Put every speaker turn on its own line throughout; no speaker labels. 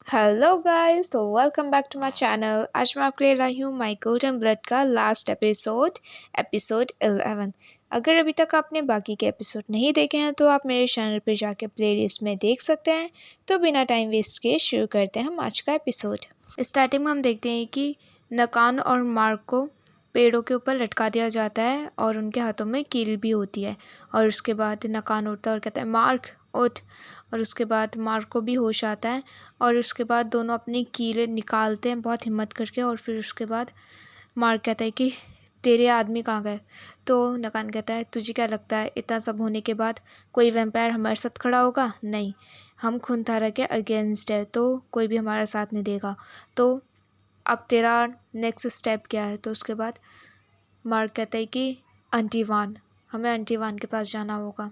Hello guys, तो welcome back to my channel. आज मैं आपके लिए लाई हूँ माय गोल्डन ब्लड का लास्ट एपिसोड, एपिसोड 11। अगर अभी तक आपने बाकी के एपिसोड नहीं देखे हैं तो आप मेरे चैनल पे जाके प्लेलिस्ट में देख सकते हैं। तो बिना टाइम वेस्ट किए शुरू करते हैं हम आज का एपिसोड। स्टार्टिंग में हम देखते हैं कि नकान और मार्क को पेड़ों के ऊपर लटका दिया जाता है और उनके हाथों में कील भी होती है। और उसके बाद नकान उठता है और कहता है मार्क उठ। और उसके बाद मार्क को भी होश आता है और उसके बाद दोनों अपनी कीलें निकालते हैं बहुत हिम्मत करके। और फिर उसके बाद मार्क कहता है कि तेरे आदमी कहाँ गए। तो नकान कहता है तुझे क्या लगता है इतना सब होने के बाद कोई वैम्पायर हमारे साथ खड़ा होगा? नहीं, हम खूनधारा के अगेंस्ट है तो कोई भी हमारा साथ नहीं देगा। तो अब तेरा नेक्स्ट स्टेप क्या है? तो उसके बाद मार्क कहता है कि आंटी वान, हमें आंटी वान के पास जाना होगा।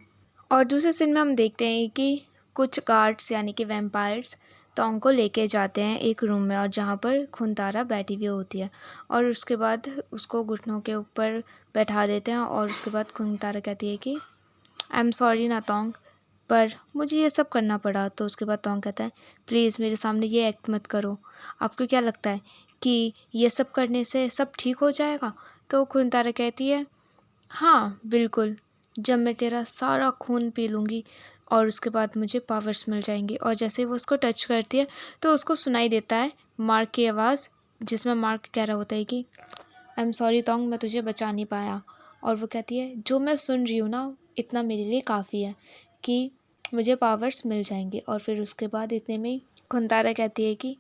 और दूसरे सीन में हम देखते हैं कि कुछ गार्ड्स यानी कि वैम्पायर्स तोंग को लेके जाते हैं एक रूम में, और जहाँ पर खुनतारा बैठी हुई होती है। और उसके बाद उसको घुटनों के ऊपर बैठा देते हैं। और उसके बाद खुनतारा कहती है कि आई एम सॉरी ना तोंग, पर मुझे ये सब करना पड़ा। तो उसके बाद तोंग कहता है प्लीज़ मेरे सामने ये एक्ट मत करो। आपको क्या लगता है कि ये सब करने से सब ठीक हो जाएगा? तो खुनतारा कहती है हाँ बिल्कुल, जब मैं तेरा सारा खून पी लूँगी और उसके बाद मुझे पावर्स मिल जाएंगी। और जैसे ही वो उसको टच करती है तो उसको सुनाई देता है मार्क की आवाज़, जिसमें मार्क कह रहा होता है कि आई एम सॉरी तोंग, मैं तुझे बचा नहीं पाया। और वो कहती है जो मैं सुन रही हूँ ना, इतना मेरे लिए काफ़ी है कि मुझे पावर्स मिल जाएंगे। और फिर उसके बाद इतने में खुनतारा कहती है कि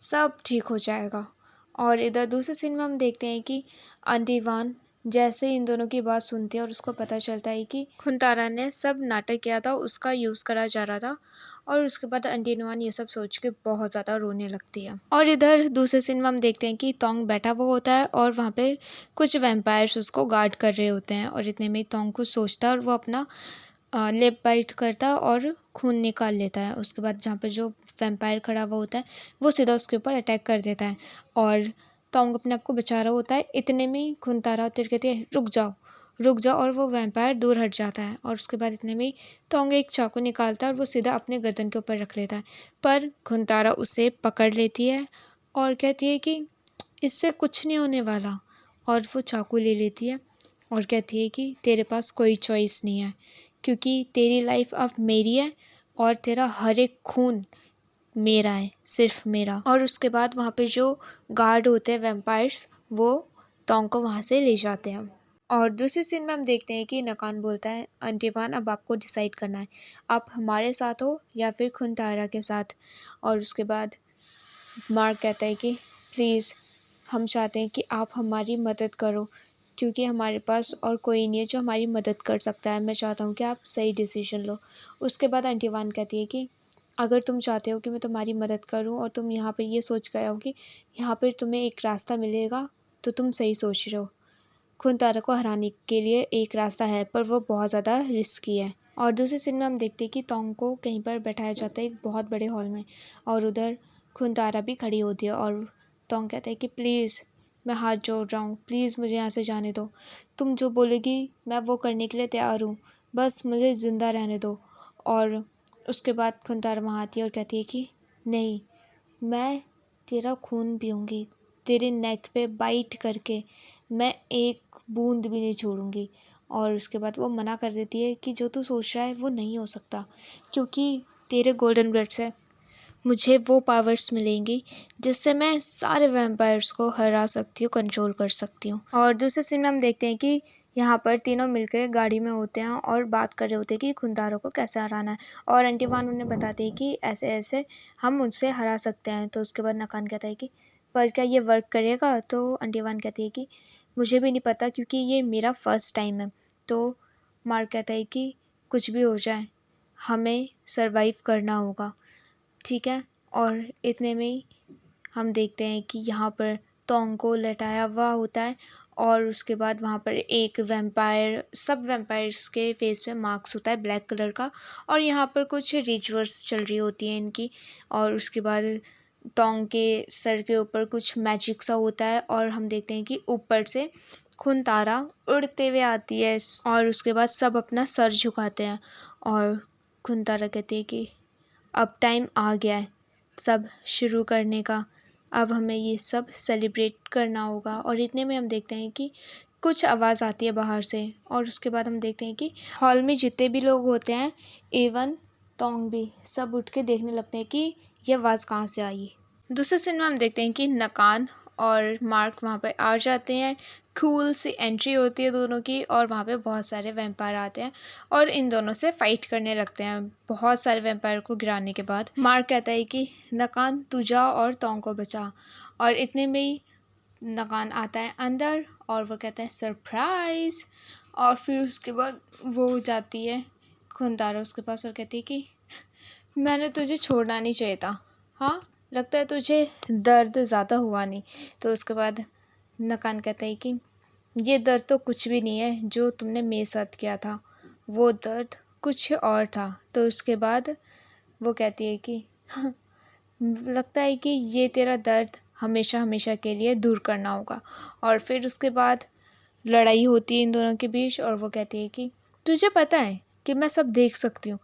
सब ठीक हो जाएगा। और इधर दूसरे सीन में हम देखते हैं कि आंटी वान जैसे ही इन दोनों की बात सुनती है और उसको पता चलता है कि खुनतारा ने सब नाटक किया था, उसका यूज़ करा जा रहा था। और उसके बाद आंटी वान ये सब सोच के बहुत ज़्यादा रोने लगती है। और इधर दूसरे सीन में हम देखते हैं कि तोंग बैठा हुआ होता है और वहाँ पे कुछ वैम्पायर्स उसको गार्ड कर रहे होते हैं। और इतने में तोंग कुछ सोचता है और वो अपना लिप बाइट करता है और खून निकाल लेता है। उसके बाद जहाँ पे जो वैम्पायर खड़ा हुआ होता है वो सीधा उसके ऊपर अटैक कर देता है और तोंग अपने आप को बचा रहा होता है। इतने में खुनतारा उतर कहती है रुक जाओ रुक जाओ, और वो वैम्पायर दूर हट जाता है। और उसके बाद इतने में तोंग एक चाकू निकालता है और वो सीधा अपने गर्दन के ऊपर रख लेता है। पर खुनतारा उसे पकड़ लेती है और कहती है कि इससे कुछ नहीं होने वाला। और वो चाकू ले लेती है और कहती है कि तेरे पास कोई चॉइस नहीं है, क्योंकि तेरी लाइफ अब मेरी है और तेरा हर एक खून मेरा है, सिर्फ मेरा। और उसके बाद वहाँ पे जो गार्ड होते हैं वैम्पायर्स, वो तोंग को वहाँ से ले जाते हैं। और दूसरे सीन में हम देखते हैं कि नकान बोलता है अंटीवान, अब आपको डिसाइड करना है, आप हमारे साथ हो या फिर खुनतारा के साथ। और उसके बाद मार्क कहता है कि प्लीज़ हम चाहते हैं कि आप हमारी मदद करो, क्योंकि हमारे पास और कोई नहीं है जो हमारी मदद कर सकता है। मैं चाहता हूँ कि आप सही डिसीजन लो। उसके बाद आंटी वान कहती है कि अगर तुम चाहते हो कि मैं तुम्हारी मदद करूँ और तुम यहाँ पर ये सोच गए हो कि यहाँ पर तुम्हें एक रास्ता मिलेगा, तो तुम सही सोच रहे हो। खुनतारा को हराने के लिए एक रास्ता है, पर वो बहुत ज़्यादा रिस्की है। और दूसरे सीन में हम देखते हैं कि तोंग को कहीं पर बैठाया जाता है एक बहुत बड़े हॉल में, और उधर खुनतारा भी खड़ी होती है। और तोंग कहता है कि प्लीज़ मैं हाथ जोड़ रहा हूँ, प्लीज़ मुझे यहाँ से जाने दो, तुम जो बोलोगी मैं वो करने के लिए तैयार हूँ, बस मुझे ज़िंदा रहने दो। और उसके बाद खुनतारा वहाँ आती है और कहती है कि नहीं, मैं तेरा खून पीऊँगी, तेरे नेक पे बाइट करके मैं एक बूंद भी नहीं छोड़ूंगी। और उसके बाद वो मना कर देती है कि जो तू सोच रहा है वो नहीं हो सकता, क्योंकि तेरे गोल्डन ब्लड से मुझे वो पावर्स मिलेंगी जिससे मैं सारे वैम्पायर्स को हरा सकती हूँ, कंट्रोल कर सकती हूँ। और दूसरे सीन में हम देखते हैं कि यहाँ पर तीनों मिलकर गाड़ी में होते हैं और बात कर रहे होते हैं कि खुनतारा को कैसे हराना है। और अंटीवान उन्हें बताते हैं कि ऐसे ऐसे हम उनसे हरा सकते हैं। तो उसके बाद नकान कहता है कि पर क्या ये वर्क करेगा? तो अंटीवान कहती है कि मुझे भी नहीं पता, क्योंकि ये मेरा फर्स्ट टाइम है। तो मार्क कहता है कि कुछ भी हो जाए हमें सरवाइव करना होगा, ठीक है। और इतने में ही हम देखते हैं कि यहाँ पर तोंग को लटाया हुआ होता है। और उसके बाद वहाँ पर एक वैम्पायर, सब वैम्पायर्स के फेस पे मार्क्स होता है ब्लैक कलर का, और यहाँ पर कुछ रिचुअल्स चल रही होती हैं इनकी। और उसके बाद तोंग के सर के ऊपर कुछ मैजिक सा होता है और हम देखते हैं कि ऊपर से खुनतारा उड़ते हुए आती है। और उसके बाद सब अपना सर झुकाते हैं और खुनतारा कहती है कि अब टाइम आ गया है, सब शुरू करने का। अब हमें ये सब सेलिब्रेट करना होगा। और इतने में हम देखते हैं कि कुछ आवाज़ आती है बाहर से और उसके बाद हम देखते हैं कि हॉल में जितने भी लोग होते हैं, इवन तोंग भी, सब उठ के देखने लगते हैं कि ये आवाज़ कहाँ से आई। दूसरे सीन में हम देखते हैं कि नकान और मार्क वहाँ पर आ जाते हैं। कूल सी एंट्री होती है दोनों की और वहाँ पे बहुत सारे वैम्पायर आते हैं और इन दोनों से फाइट करने लगते हैं। बहुत सारे वैम्पायर को गिराने के बाद मार्क कहता है कि नकान तू जा और तोंग को बचा। और इतने में ही नकान आता है अंदर और वो कहता है सरप्राइज़। और फिर उसके बाद वो जाती है खुनतारा उसके पास और कहती है कि मैंने तुझे छोड़ना नहीं चाहिए था। हाँ, लगता है तुझे दर्द ज़्यादा हुआ नहीं। तो उसके बाद नकान कहता है कि ये दर्द तो कुछ भी नहीं है जो तुमने मेरे साथ किया था, वो दर्द कुछ और था। तो उसके बाद वो कहती है कि लगता है कि ये तेरा दर्द हमेशा हमेशा के लिए दूर करना होगा। और फिर उसके बाद लड़ाई होती है इन दोनों के बीच और वो कहती है कि तुझे पता है कि मैं सब देख सकती हूँ,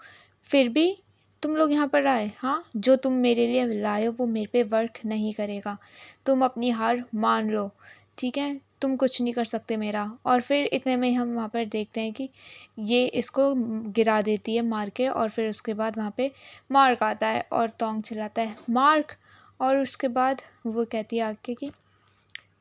फिर भी तुम लोग यहाँ पर आए। हाँ, जो तुम मेरे लिए लाए हो वो मेरे पे वर्क नहीं करेगा। तुम अपनी हार मान लो, ठीक है, तुम कुछ नहीं कर सकते मेरा। और फिर इतने में हम वहाँ पर देखते हैं कि ये इसको गिरा देती है मार के। और फिर उसके बाद वहाँ पे मार्क आता है और तोंग चिल्लाता है मार्क। और उसके बाद वो कहती है आके कि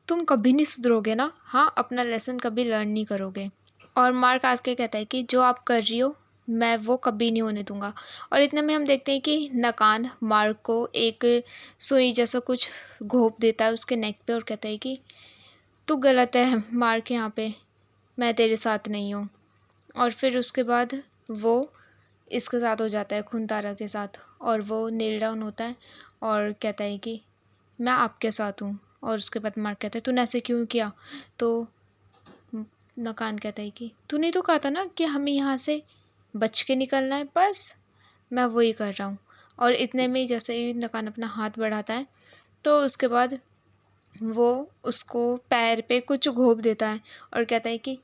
तुम कभी नहीं सुधरोगे ना। हाँ, अपना लेसन कभी लर्न नहीं करोगे। और मार्क आके कहता है कि जो आप कर रही हो मैं वो कभी नहीं होने दूंगा। और इतने में हम देखते हैं कि नकान मार्क को एक सुई जैसा कुछ घोंप देता है उसके नेक पे और कहता है कि तू गलत है मार्क, यहाँ पे मैं तेरे साथ नहीं हूँ। और फिर उसके बाद वो इसके साथ हो जाता है खुनतारा के साथ और वो नील डाउन होता है और कहता है कि मैं आपके साथ हूँ। और उसके बाद मार्क कहता है तूने ऐसे क्यों किया। तो नकान कहता है कि तूने तो कहा था ना कि हमें यहाँ से बच के निकलना है, बस मैं वही कर रहा हूँ। और इतने में जैसे ही नकान अपना हाथ बढ़ाता है तो उसके बाद वो उसको पैर पे कुछ घोंप देता है और कहता है कि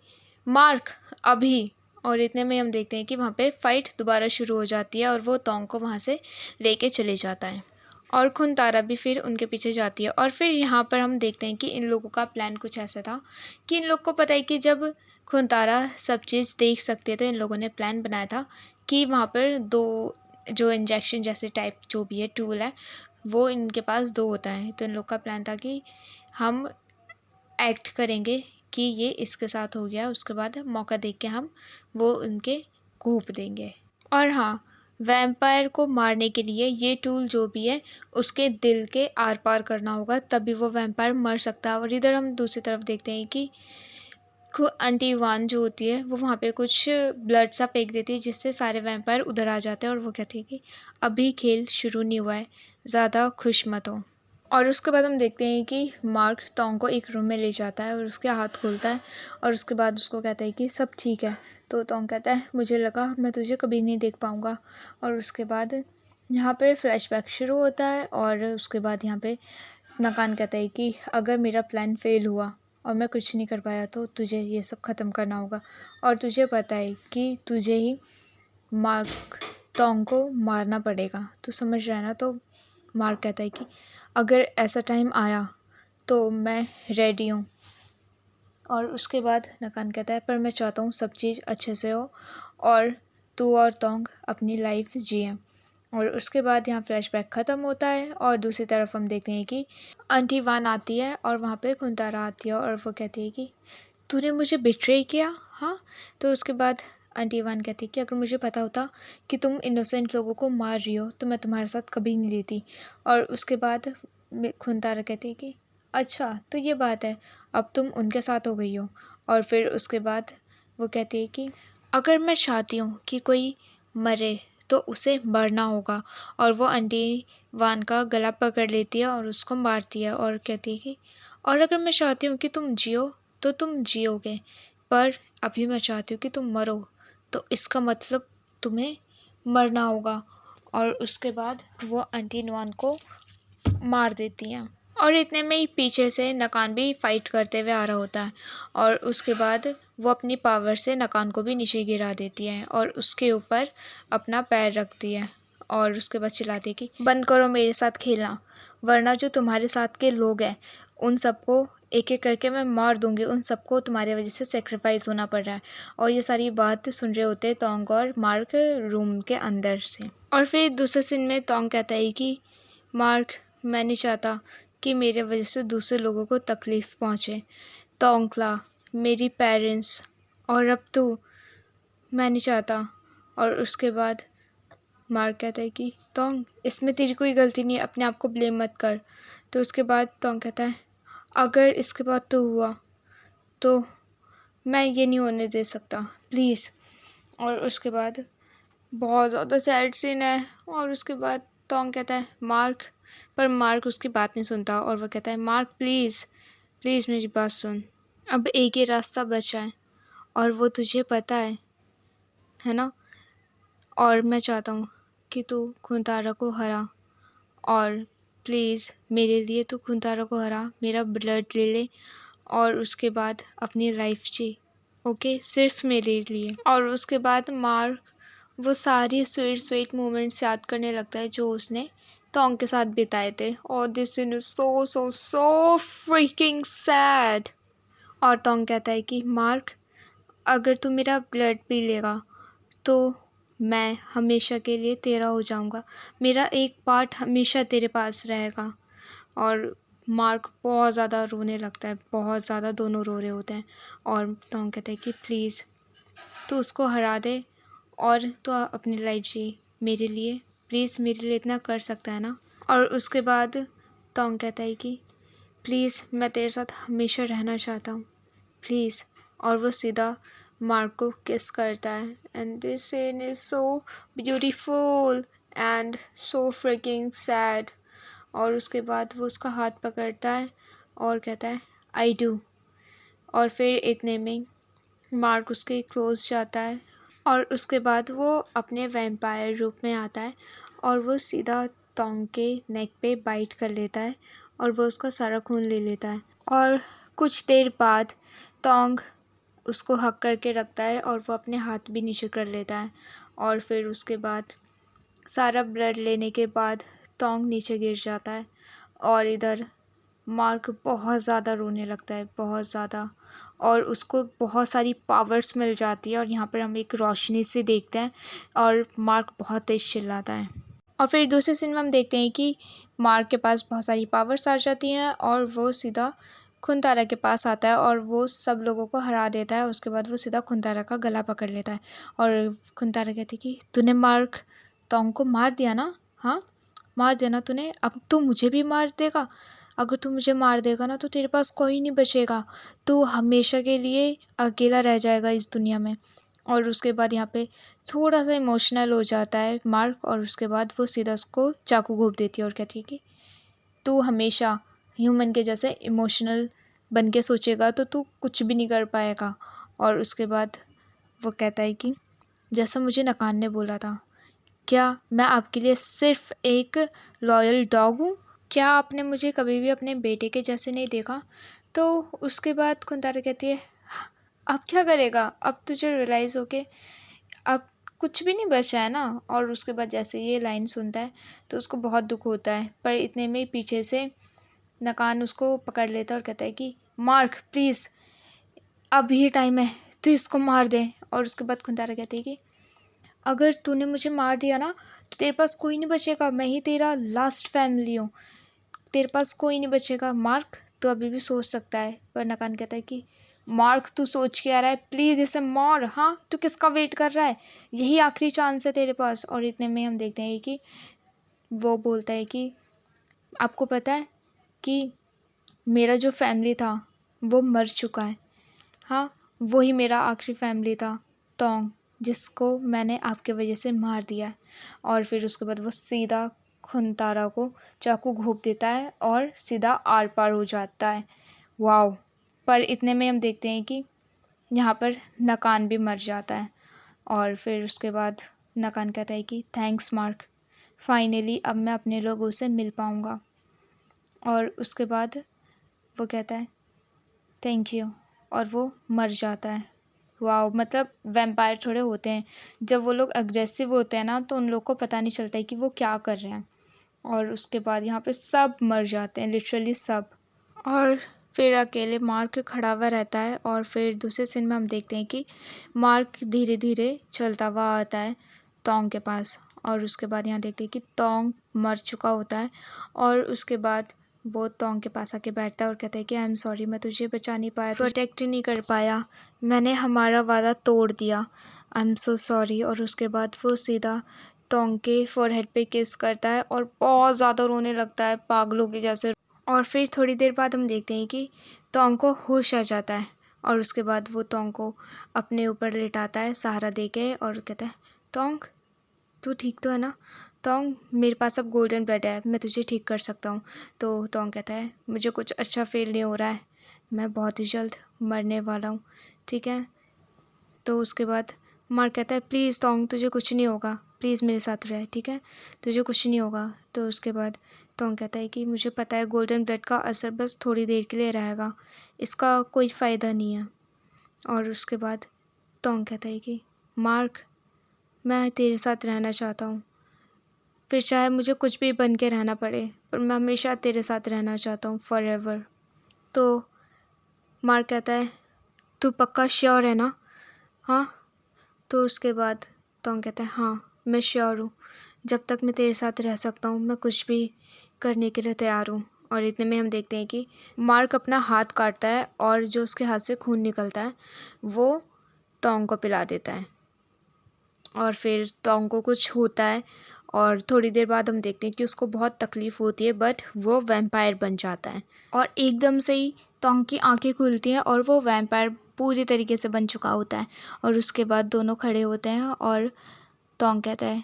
मार्क अभी। और इतने में हम देखते हैं कि वहाँ पे फाइट दोबारा शुरू हो जाती है और वो तोंग को वहाँ से लेके चले जाता है और खुनतारा भी फिर उनके पीछे जाती है। और फिर यहाँ पर हम देखते हैं कि इन लोगों का प्लान कुछ ऐसा था कि इन लोग को पता है कि जब खुनतारा सब चीज़ देख सकते तो इन लोगों ने प्लान बनाया था कि वहाँ पर दो जो इंजेक्शन जैसे टाइप जो भी है टूल है वो इनके पास दो होता है। तो इन लोग का प्लान था कि हम एक्ट करेंगे कि ये इसके साथ हो गया, उसके बाद मौका देख के हम वो उनके घोंप देंगे। और हाँ, वैम्पायर को मारने के लिए ये टूल जो भी है उसके दिल के आर पार करना होगा, तभी वो वैम्पायर मर सकता है। और इधर हम दूसरी तरफ देखते हैं कि आंटी वान जो होती है वो वहाँ पे कुछ ब्लड सा फेंक देती है जिससे सारे वैम्पायर उधर आ जाते हैं और वो कहती है कि अभी खेल शुरू नहीं हुआ है, ज़्यादा खुश मत हो। और उसके बाद हम देखते हैं कि मार्क तोंग को एक रूम में ले जाता है और उसके हाथ खोलता है और उसके बाद उसको कहता है कि सब ठीक है। तो तोंग कहता है मुझे लगा मैं तुझे कभी नहीं देख पाऊँगा। और उसके बाद यहाँ पे फ्लैशबैक शुरू होता है और उसके बाद यहाँ पे नकान कहता है कि अगर मेरा प्लान फेल हुआ और मैं कुछ नहीं कर पाया तो तुझे ये सब ख़त्म करना होगा और तुझे पता है कि तुझे ही मार्क तोंग को मारना पड़ेगा, तो समझ रहा है ना। तो मार्क कहता है कि अगर ऐसा टाइम आया तो मैं रेडी हूँ। और उसके बाद नकान कहता है पर मैं चाहता हूँ सब चीज़ अच्छे से हो और तू और तोंग अपनी लाइफ जिए। और उसके बाद यहाँ फ्लैशबैक ख़त्म होता है और दूसरी तरफ हम देखते हैं कि आंटी वान आती है और वहाँ पे खुनतारा आती है और वो कहती है कि तूने मुझे बिट्रे किया। हाँ, तो उसके बाद आंटी वान कहती है कि अगर मुझे पता होता कि तुम इनोसेंट लोगों को मार रही हो तो मैं तुम्हारे साथ कभी नहीं लेती। और उसके बाद खुनतारा कहती है कि अच्छा तो ये बात है, अब तुम उनके साथ हो गई हो। और फिर उसके बाद वो कहती है कि अगर मैं चाहती हूँ कि कोई मरे तो उसे मरना होगा। और वो आंटी वान का गला पकड़ लेती है और उसको मारती है और कहती है कि और अगर मैं चाहती हूँ कि तुम जियो तो तुम जियोगे, पर अभी मैं चाहती हूँ कि तुम मरो, तो इसका मतलब तुम्हें मरना होगा। और उसके बाद वो आंटी वान को मार देती हैं। और इतने में ही पीछे से नकान भी फाइट करते हुए आ रहा होता है और उसके बाद वो अपनी पावर से नकान को भी नीचे गिरा देती है और उसके ऊपर अपना पैर रखती है। और उसके बाद चिल्लाती कि बंद करो मेरे साथ खेलना, वरना जो तुम्हारे साथ के लोग हैं उन सबको एक एक करके मैं मार दूंगी, उन सबको तुम्हारी वजह से सेक्रीफाइस होना पड़ रहा है। और ये सारी बात सुन रहे होते हैं तोंग और मार्क रूम के अंदर से। और फिर दूसरे सीन में तोंग कहता है कि मार्क, मैं नहीं चाहता कि मेरे वजह से दूसरे लोगों को तकलीफ़ पहुँचे। तोंगला, मेरी पेरेंट्स, और अब तू, मैं नहीं चाहता। और उसके बाद मार्क कहता है कि तोंग, इसमें तेरी कोई गलती नहीं है, अपने आप को ब्लेम मत कर। तो उसके बाद तोंग कहता है अगर इसके बाद तो हुआ तो मैं ये नहीं होने दे सकता, प्लीज़। और उसके बाद बहुत ज़्यादा सैड सीन है। और उसके बाद तोंग कहता है मार्क, पर मार्क उसकी बात नहीं सुनता और वह कहता है मार्क प्लीज़, प्लीज़ मेरी बात सुन, अब एक ही रास्ता बचा है और वो तुझे पता है ना। और मैं चाहता हूँ कि तू खुंतारा को हरा, और प्लीज़ मेरे लिए तू खुंतारा को हरा, मेरा ब्लड ले ले और उसके बाद अपनी लाइफ जी, ओके, सिर्फ मेरे लिए। और उसके बाद मार्क वो सारी स्वीट स्वीट मोमेंट्स याद करने लगता है जो उसने तोंग के साथ बिताए थे। और this scene is so so so freaking sad. और तोंग कहता है कि मार्क, अगर तू मेरा ब्लड पी लेगा तो मैं हमेशा के लिए तेरा हो जाऊंगा, मेरा एक पार्ट हमेशा तेरे पास रहेगा। और मार्क बहुत ज़्यादा रोने लगता है, बहुत ज़्यादा, दोनों रो रहे होते हैं। और तोंग कहता है कि प्लीज़ तू उसको हरा दे और तू अपनी लाइफ जी मेरे लिए, प्लीज़ मेरे लिए इतना कर सकता है ना। और उसके बाद तोंग कहता है कि प्लीज़ मैं तेरे साथ हमेशा रहना चाहता हूँ, प्लीज़। और वो सीधा मार्क को किस करता है and this scene is so beautiful and so freaking sad. और उसके बाद वो उसका हाथ पकड़ता है और कहता है आई डू। और फिर इतने में मार्क उसके क्लोज जाता है और उसके बाद वो अपने वैम्पायर रूप में आता है और वो सीधा तोंग के नेक पे बाइट कर लेता है और वो उसका सारा खून ले लेता है। और कुछ देर बाद तोंग उसको हक करके रखता है और वो अपने हाथ भी नीचे कर लेता है। और फिर उसके बाद सारा ब्लड लेने के बाद तोंग नीचे गिर जाता है और इधर मार्क बहुत ज़्यादा रोने लगता है, बहुत ज़्यादा। और उसको बहुत सारी पावर्स मिल जाती है और यहाँ पर हम एक रोशनी से देखते हैं और मार्क बहुत तेज चिल्लाता है। और फिर दूसरे सीन में हम देखते हैं कि मार्क के पास बहुत सारी पावर्स आ जाती हैं और वो सीधा खुनतारा के पास आता है और वो सब लोगों को हरा देता है। उसके बाद वो सीधा खुनतारा का गला पकड़ लेता है और खुनतारा कहती है कि तूने मार्क तोंग को मार दिया ना, हाँ मार दिया ना तूने, अब तू मुझे भी मार देगा, अगर तू मुझे मार देगा ना तो तेरे पास कोई नहीं बचेगा, तू हमेशा के लिए अकेला रह जाएगा इस दुनिया में। और उसके बाद यहाँ पे थोड़ा सा इमोशनल हो जाता है मार्क और उसके बाद वो सीधा उसको चाकू घोंप देती है और कहती है कि तू हमेशा ह्यूमन के जैसे इमोशनल बन के सोचेगा तो तू कुछ भी नहीं कर पाएगा। और उसके बाद वो कहता है कि जैसा मुझे नकान ने बोला था, क्या मैं आपके लिए सिर्फ एक लॉयल डॉग हूँ, क्या आपने मुझे कभी भी अपने बेटे के जैसे नहीं देखा। तो उसके बाद खुंतारा कहती है अब क्या करेगा, अब तुझे रियलाइज़ हो के अब कुछ भी नहीं बचा है ना। और उसके बाद जैसे ये लाइन सुनता है तो उसको बहुत दुख होता है, पर इतने में पीछे से नकान उसको पकड़ लेता है और कहता है कि मार्क प्लीज़ अब ही टाइम है, तू इसको मार दे। और उसके बाद खुंतारा कहती है कि अगर तूने मुझे मार दिया ना तो तेरे पास कोई नहीं बचेगा, मैं ही तेरा लास्ट फैमिली हूँ, तेरे पास कोई नहीं बचेगा। मार्क तो अभी भी सोच सकता है। पर नकान कहता है कि मार्क तू सोच के आ रहा है, प्लीज़ इसे मार, हाँ तू किसका वेट कर रहा है, यही आखिरी चांस है तेरे पास। और इतने में हम देखते हैं कि वो बोलता है कि आपको पता है कि मेरा जो फैमिली था वो मर चुका है, हाँ वही मेरा आखिरी फैमिली था तोंग, जिसको मैंने आपके वजह से मार दिया। और फिर उसके बाद वो सीधा खुनतारा को चाकू घोंप देता है और सीधा आर पार हो जाता है। वाओ। पर इतने में हम देखते हैं कि यहाँ पर नकान भी मर जाता है। और फिर उसके बाद नकान कहता है कि थैंक्स मार्क, फाइनली अब मैं अपने लोगों से मिल पाऊँगा। और उसके बाद वो कहता है थैंक यू और वो मर जाता है। वाओ! मतलब वैम्पायर थोड़े होते हैं, जब वो लोग अग्रेसिव होते हैं ना तो उन लोग को पता नहीं चलता है कि वो क्या कर रहे हैं। और उसके बाद यहाँ पे सब मर जाते हैं, लिटरली सब। और फिर अकेले मार्क खड़ा हुआ रहता है और फिर दूसरे सीन में हम देखते हैं कि मार्क धीरे धीरे चलता हुआ आता है तोंग के पास। और उसके बाद यहाँ देखते हैं कि तोंग मर चुका होता है और उसके बाद वो तोंग के पास आके बैठता है और कहता है कि आई एम सॉरी, मैं तुझे बचा नहीं पाया, प्रोटेक्ट नहीं कर पाया, मैंने हमारा वादा तोड़ दिया, आई एम सो सॉरी। और उसके बाद वो सीधा तोंग के फोरहेड पे किस करता है और बहुत ज़्यादा रोने लगता है पागलों की जैसे। और फिर थोड़ी देर बाद हम देखते हैं कि तोंग को होश आ जाता है और उसके बाद वो तोंग को अपने ऊपर लेटाता है सहारा दे के और कहता है, तोंग तू ठीक तो है ना? तोंग, मेरे पास अब गोल्डन ब्लड है, मैं तुझे ठीक कर सकता हूँ। तो तोंग कहता है, मुझे कुछ अच्छा फील नहीं हो रहा है, मैं बहुत ही जल्द मरने वाला हूँ, ठीक है? तो उसके बाद मार्क कहता है, प्लीज़ तोंग, तुझे कुछ नहीं होगा, प्लीज़ मेरे साथ रह, ठीक है, तुझे कुछ नहीं होगा। तो उसके बाद तोंग कहता है कि मुझे पता है गोल्डन ब्लड का असर बस थोड़ी देर के लिए रहेगा, इसका कोई फ़ायदा नहीं है। और उसके बाद तोंग कहता है कि मार्क, मैं तेरे साथ रहना चाहता हूँ, फिर चाहे मुझे कुछ भी बन के रहना पड़े, पर मैं हमेशा तेरे साथ रहना चाहता हूँ, फॉरएवर। तो मार्क कहता है, तू पक्का श्योर है ना? हाँ। तो उसके बाद तोंग कहता है, हाँ मैं श्योर हूँ, जब तक मैं तेरे साथ रह सकता हूँ मैं कुछ भी करने के लिए तैयार हूँ। और इतने में हम देखते हैं कि मार्क अपना हाथ काटता है और जो उसके हाथ से खून निकलता है वो तोंग को पिला देता है। और फिर तोंग को कुछ होता है और थोड़ी देर बाद हम देखते हैं कि उसको बहुत तकलीफ़ होती है, बट वो वैम्पायर बन जाता है। और एकदम से ही तोंग की आंखें खुलती हैं और वो वैम्पायर पूरी तरीके से बन चुका होता है। और उसके बाद दोनों खड़े होते हैं और तोंग कहता है,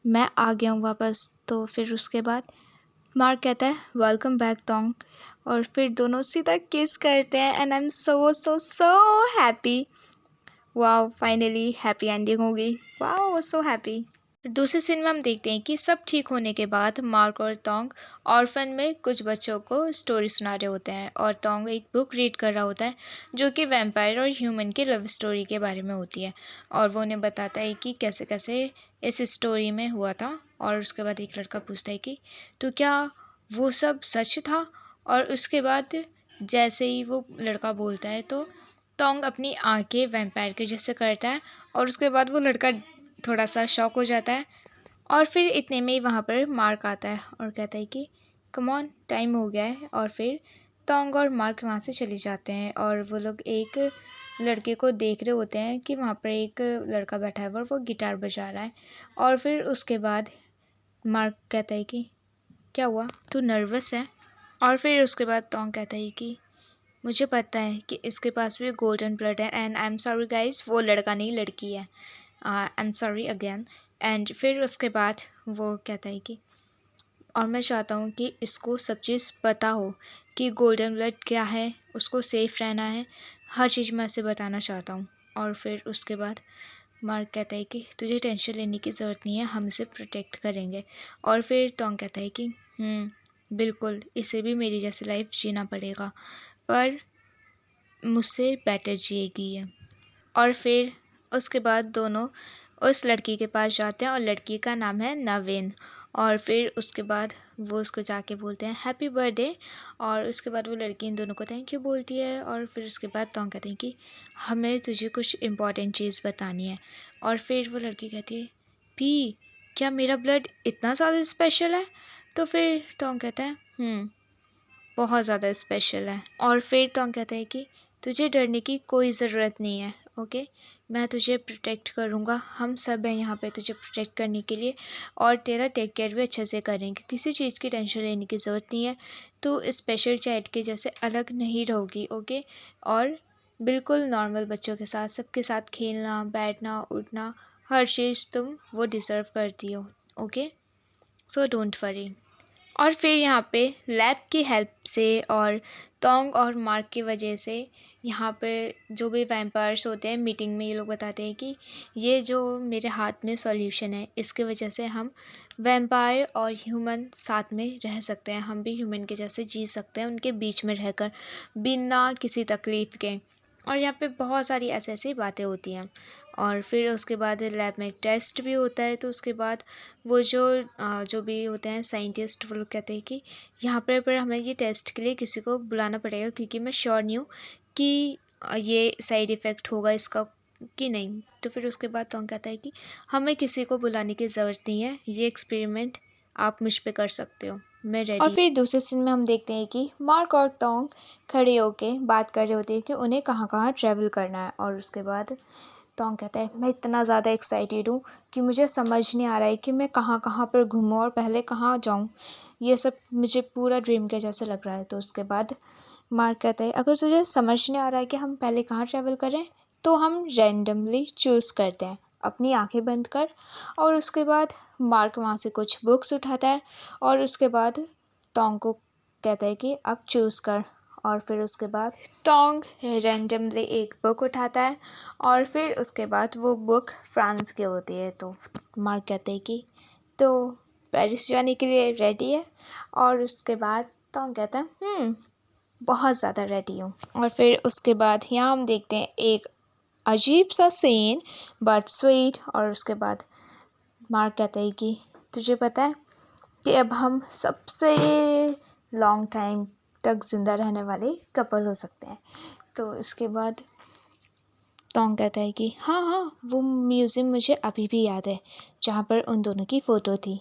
मैं आ गया हूँ वापस। तो फिर उसके बाद मार्क कहता है, वेलकम बैक तोंग। और फिर दोनों सीधा किस करते हैं and I am so so so happy. Wow, finally happy ending हो गई। Wow, so happy. दूसरे सीन में हम देखते हैं कि सब ठीक होने के बाद मार्क और तोंग ऑर्फन में कुछ बच्चों को स्टोरी सुना रहे होते हैं और तोंग एक बुक रीड कर रहा होता है जो कि वैम्पायर और ह्यूमन की लव स्टोरी के बारे में होती है। और वो उन्हें बताता है कि कैसे कैसे इस स्टोरी में हुआ था। और उसके बाद एक लड़का पूछता है कि तो क्या वो सब सच था? और उसके बाद जैसे ही वो लड़का बोलता है तो तोंग अपनी आंखें वैम्पायर के जैसे करता है और उसके बाद वो लड़का थोड़ा सा शॉक हो जाता है। और फिर इतने में ही वहाँ पर मार्क आता है और कहता है कि कम ऑन, टाइम हो गया है। और फिर तोंग और मार्क वहाँ से चले जाते हैं और वो लोग एक लड़के को देख रहे होते हैं कि वहाँ पर एक लड़का बैठा है और वो गिटार बजा रहा है। और फिर उसके बाद मार्क कहता है कि क्या हुआ, तू नर्वस है? और फिर उसके बाद तोंग कहता है कि मुझे पता है कि इसके पास भी गोल्डन ब्लड है and I am sorry guys, वो लड़का नहीं लड़की है, I am sorry again. And फिर उसके बाद वो कहता है कि और मैं चाहता हूँ कि इसको सब चीज़ पता हो कि गोल्डन ब्लड क्या है, उसको सेफ़ रहना है, हर चीज़ मैं उसे बताना चाहता हूँ। और फिर उसके बाद मार्क कहता है कि तुझे टेंशन लेने की ज़रूरत नहीं है, हम इसे प्रोटेक्ट करेंगे। और फिर टोंग कहता है कि बिल्कुल, इसे भी मेरी जैसी लाइफ जीना पड़ेगा, पर मुझसे बेटर जिएगी ये। और फिर उसके बाद दोनों उस लड़की के पास जाते हैं और लड़की का नाम है नवीन। और फिर उसके बाद वो उसको जाके बोलते हैं हैप्पी बर्थडे। और उसके बाद वो लड़की इन दोनों को थैंक यू बोलती है। और फिर उसके बाद तोंग कहते हैं कि हमें तुझे कुछ इम्पॉर्टेंट चीज़ बतानी है। और फिर वो लड़की कहती है पी, क्या मेरा ब्लड इतना ज़्यादा स्पेशल है? तो फिर तोंग कहता है बहुत ज़्यादा स्पेशल है। और फिर तोंग कहता है कि तुझे डरने की कोई ज़रूरत नहीं है, ओके, मैं तुझे प्रोटेक्ट करूँगा, हम सब हैं यहाँ पे तुझे प्रोटेक्ट करने के लिए और तेरा टेक केयर भी अच्छे से करेंगे, किसी चीज़ की टेंशन लेने की ज़रूरत नहीं है, तू स्पेशल चाइल्ड के जैसे अलग नहीं रहोगी, ओके। और बिल्कुल नॉर्मल बच्चों के साथ सबके साथ खेलना बैठना उठना हर चीज़ तुम वो डिज़र्व करती हो, ओके, सो डोंट वरी। और फिर यहाँ पे लैब की हेल्प से और तोंग और मार्क की वजह से यहाँ पे जो भी वैम्पायर्स होते हैं मीटिंग में ये लोग बताते हैं कि ये जो मेरे हाथ में सॉल्यूशन है इसके वजह से हम वैम्पायर और ह्यूमन साथ में रह सकते हैं, हम भी ह्यूमन के जैसे जी सकते हैं उनके बीच में रहकर बिना किसी तकलीफ़ के। और यहाँ पे बहुत सारी ऐसी ऐसी बातें होती हैं। और फिर उसके बाद लैब में टेस्ट भी होता है। तो उसके बाद वो जो भी होते हैं साइंटिस्ट, वो लोग कहते हैं कि यहाँ पर हमें ये टेस्ट के लिए किसी को बुलाना पड़ेगा, क्योंकि मैं श्योर नहीं हूँ कि ये साइड इफ़ेक्ट होगा इसका कि नहीं। तो फिर उसके बाद टोंग कहता है कि हमें किसी को बुलाने की ज़रूरत नहीं है, ये एक्सपेरिमेंट आप मुझ पे कर सकते हो, मैं रेडी। और फिर दूसरे सीन में हम देखते हैं कि मार्क और टोंग खड़े होके बात कर रहे होते हैं कि उन्हें कहाँ कहाँ ट्रैवल करना है। और उसके बाद टोंग कहता है मैं इतना ज़्यादा एक्साइटेड हूँ कि मुझे समझ नहीं आ रहा है कि मैं कहाँ कहाँ पर घूमूँ और पहले कहाँ जाऊँ। ये सब मुझे पूरा ड्रीम के जैसे लग रहा है। तो उसके बाद मार्क कहता है अगर तुझे समझ नहीं आ रहा है कि हम पहले कहाँ ट्रैवल करें, तो हम रैंडमली चूज़ करते हैं, अपनी आंखें बंद कर। और उसके बाद मार्क वहाँ से कुछ बुक्स उठाता है और उसके बाद टोंग को कहता है कि अब चूज़ कर। और फिर उसके बाद टोंग रैंडमली एक बुक उठाता है और फिर उसके बाद वो बुक फ्रांस की होती है। तो मार्क कहते हैं कि तो पेरिस जाने के लिए रेडी है। और उसके बाद टोंग कहता है बहुत ज़्यादा रेडी हूँ। और फिर उसके बाद यहाँ हम देखते हैं एक अजीब सा सीन बट स्वीट। और उसके बाद मार्क कहता है कि तुझे पता है कि अब हम सबसे लॉन्ग टाइम तक ज़िंदा रहने वाले कपल हो सकते हैं। तो इसके बाद टोंग कहता है कि हाँ हाँ, वो म्यूज़ियम मुझे अभी भी याद है जहाँ पर उन दोनों की फ़ोटो थी,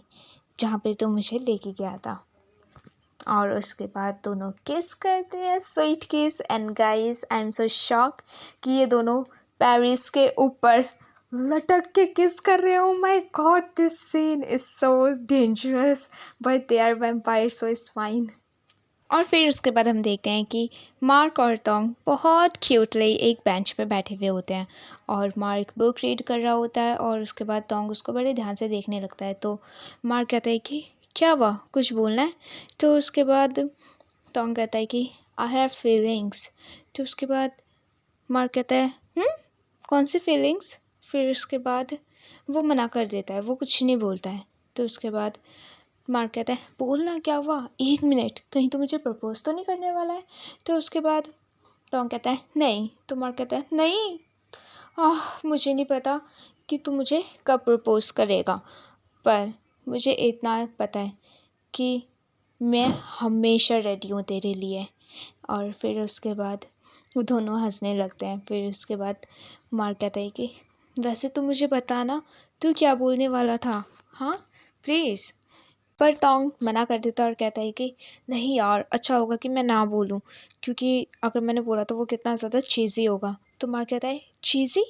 जहाँ पे तो मुझे लेके गया था। और उसके बाद दोनों किस करते हैं, स्वीट किस। And guys I am so shock कि ये दोनों पेरिस के ऊपर लटक के किस कर रहे हो। My god, this scene is so dangerous but they are vampire so it's fine. और फिर उसके बाद हम देखते हैं कि मार्क और टोंग बहुत क्यूटली एक बेंच पे बैठे हुए होते हैं और मार्क बुक रीड कर रहा होता है और उसके बाद टोंग उसको बड़े ध्यान से देखने लगता है। तो मार्क कहता है कि क्या हुआ, कुछ बोलना है। तो उसके बाद टोंग कहता है कि आई हैव फीलिंग्स। तो उसके बाद मार्क कहता है कौन सी फीलिंग्स। फिर उसके बाद वो मना कर देता है, वो कुछ नहीं बोलता है। तो उसके बाद मार्क कहता है बोलना, क्या हुआ, 1 मिनट, कहीं तो मुझे प्रपोज तो नहीं करने वाला है। तो उसके बाद टोंग कहता है नहीं। तो मार्क कहता है नहीं, मुझे नहीं पता कि तू मुझे कब प्रपोज करेगा, पर मुझे इतना पता है कि मैं हमेशा रेडी हूँ तेरे लिए। और फिर उसके बाद वो दोनों हंसने लगते हैं। फिर उसके बाद मार्क कहता है कि वैसे तो मुझे बताना तू क्या बोलने वाला था, हाँ प्लीज़। पर टोंग मना कर देता और कहता है कि नहीं यार, अच्छा होगा कि मैं ना बोलूं, क्योंकि अगर मैंने बोला तो वो कितना ज़्यादा चीज़ी होगा। तो मार्क कहता है चीज़ी,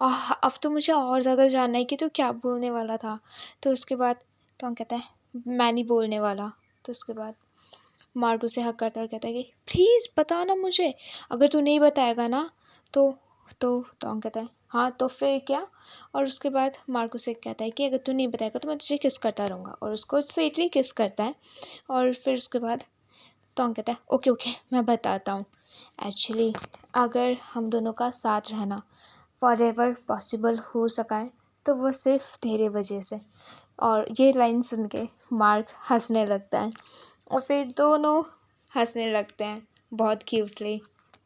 अब तो मुझे और ज़्यादा जानना है कि तू क्या बोलने वाला था। तो उसके बाद टोंग कहता है मैं नहीं बोलने वाला। तो उसके बाद मार्क उसे हक करता है और कहता है कि प्लीज़ बता ना मुझे, अगर तू नहीं बताएगा ना तो टोंग कहता है हाँ तो फिर क्या। और उसके बाद मार्क उसे कहता है कि अगर तू नहीं बताएगा तो मैं तुझे किस करता रहूँगा, और उसको स्वीटली किस करता है। और फिर उसके बाद टोंग कहता है ओके ओके मैं बताता हूँ। एक्चुअली अगर हम दोनों का साथ रहना फॉरएवर पॉसिबल हो सका है तो वो सिर्फ तेरे वजह से। और ये लाइन सुन के मार्क हंसने लगता है और फिर दोनों हंसने लगते हैं बहुत cutely.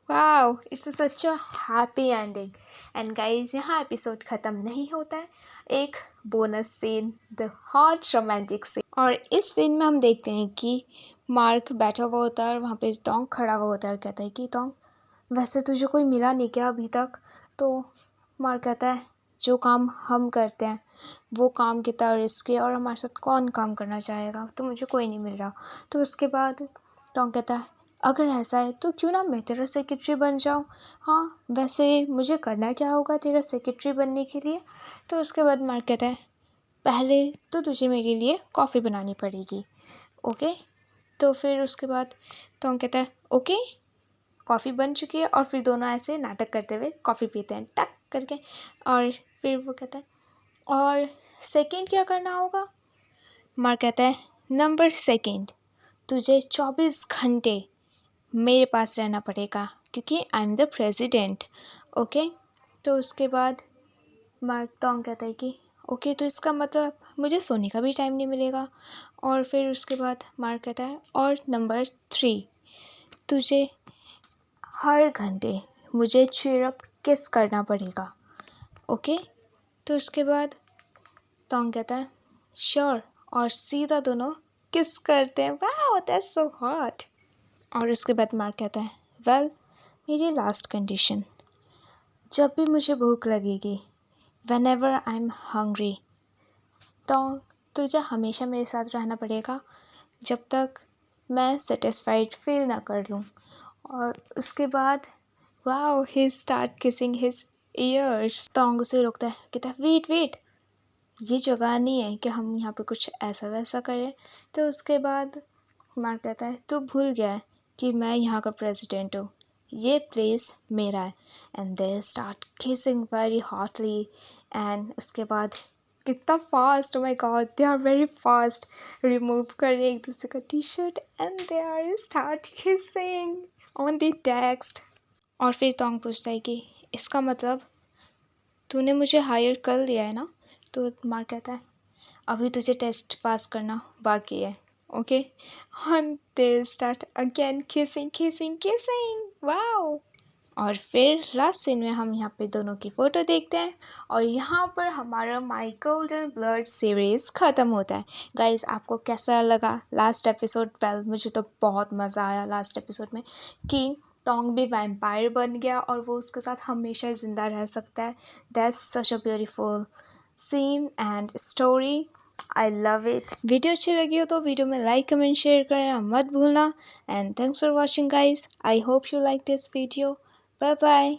Wow, it's such a happy ending. And guys, यहाँ एपिसोड ख़त्म नहीं होता है, एक bonus scene, the hot romantic scene. और इस सीन में हम देखते हैं कि मार्क बैठा हुआ होता है और वहाँ पे टोंग खड़ा हुआ होता है। कहता है कि टोंग वैसे तुझे कोई मिला नहीं क्या अभी तक। तो मार्क कहता है जो काम हम करते हैं वो काम कितना रिस्की है और हमारे साथ कौन काम करना चाहेगा, तो मुझे कोई नहीं मिल रहा। तो उसके बाद टोंग कहता है अगर ऐसा है तो क्यों ना मैं तेरा सेक्रेटरी बन जाऊँ। हाँ वैसे मुझे करना क्या होगा तेरा सेक्रेटरी बनने के लिए। तो उसके बाद मार्क कहता है पहले तो तुझे मेरे लिए कॉफ़ी बनानी पड़ेगी, ओके। तो फिर उसके बाद टोंग कहता है ओके, कॉफ़ी बन चुकी है। और फिर दोनों ऐसे नाटक करते हुए कॉफ़ी पीते हैं टक करके। और फिर वो कहता है और सेकंड क्या करना होगा। मार्क कहता है नंबर सेकंड, तुझे 24 घंटे मेरे पास रहना पड़ेगा क्योंकि I am the president, okay. तो उसके बाद मार्क टोंग कहता है कि ओके तो इसका मतलब मुझे सोने का भी टाइम नहीं मिलेगा। और फिर उसके बाद मार्क कहता है और नंबर 3, तुझे हर घंटे मुझे चीयरअप किस करना पड़ेगा, ओके। तो उसके बाद तोंग कहता है श्योर, और सीधा दोनों किस करते हैं। Wow that's so hot. और उसके बाद मार्क कहता है वेल, मेरी लास्ट कंडीशन, जब भी मुझे भूख लगेगी, whenever I'm hungry, तो तुझे हमेशा मेरे साथ रहना पड़ेगा जब तक मैं सेटिस्फाइड फील ना कर लूँ। और उसके बाद wow he start kissing his ears. तोंग उसे रोकता है, कहता है वेट वेट, ये जगह नहीं है कि हम यहाँ पे कुछ ऐसा वैसा करें। तो उसके बाद मार्क कहता है तू भूल गया है कि मैं यहाँ का प्रेसिडेंट हूँ, ये प्लेस मेरा है। And they start kissing very hotly. And उसके बाद कितना fast, oh my god they are very fast, remove कर रहे एक दूसरे का T shirt and they are start kissing on the text. और फिर तोंग पूछता है कि इसका मतलब तूने मुझे हायर कर लिया है ना। तो मार्क कहता है अभी तुझे टेस्ट पास करना बाकी है, okay. And they start again kissing kissing kissing, wow. और फिर लास्ट सीन में हम यहाँ पे दोनों की फ़ोटो देखते हैं और यहाँ पर हमारा माय गोल्डन ब्लड सीरीज़ ख़त्म होता है। गाइस आपको कैसा लगा लास्ट एपिसोड? वेल मुझे तो बहुत मज़ा आया लास्ट एपिसोड में कि टोंग भी वैम्पायर बन गया और वो उसके साथ हमेशा ज़िंदा रह सकता है। That's such a beautiful scene and story, I love it. Video अच्छी लगी हो तो वीडियो में लाइक कमेंट शेयर करना मत भूलना। And thanks for watching guys, I hope you like this video. Bye bye.